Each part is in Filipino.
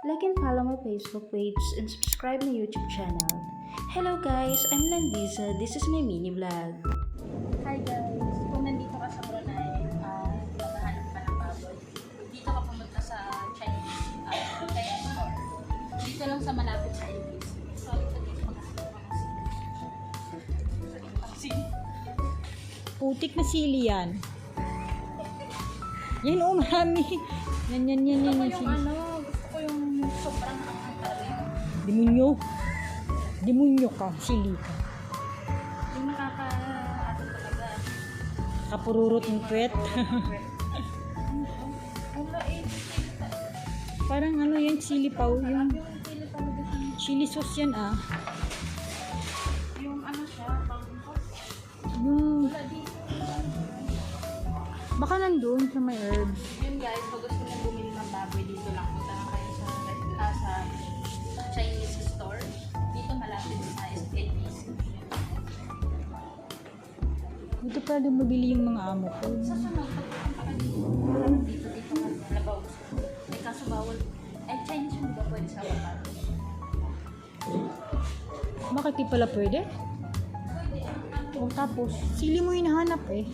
Like and follow my Facebook page and subscribe my YouTube channel. Hello guys, I'm Landiza. This is my mini vlog. Hi guys, kung nandito ka sa Brunei, naghahanap ka ng baboy, dito ka pumunta sa Chinese store. Dito lang sa malapit sa LBC. So, dito maghahanap ka ng sili. Putik na sili yan. Yan o, marami. Yan. Gusto ko yung sobrang anghang. Demonyo. Demonyo ka, sili ka. Yung nakaka-ato talaga. Kapururot ng puwet. Parang ano yan, sili paw. Yung Yung sili talaga siya. chili sauce yan ah. Yung ano siya, Yung, wala dito. baka nandun sa may herbs. Yun guys, pag gusto nyo bumili ng baboy, dito lang punta na kayo sa Chinese store. Dito malapit sa LBC. Dito pwede mabili yung mga amo ko. Sa sunod, pagpunta ka dito. Dito nga, labaw. May kaso bawal. Ay, Chinese yun, di ba pwede sa avocado? Bakit di pala pwede? O tapos, sili mo hinahanap eh.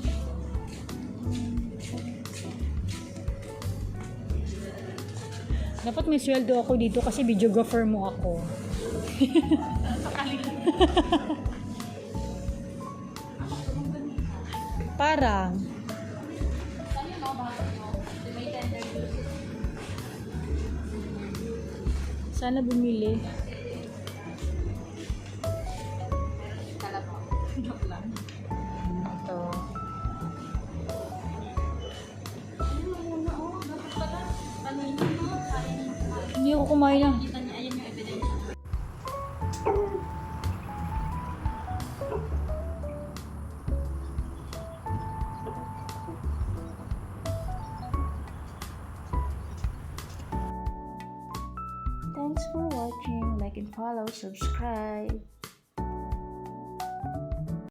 Dapat may sweldo ako dito kasi videographer mo ako. Parang, Saan yun, no? Baka nyo. May tender juice. sana bumili. Kalabaw. Joke lang. Ito. Dapat pala, kanina, no? Kain. Hindi ako kumain na. Kita niya, ayan yung evidence. Thanks for watching. Like and follow, subscribe.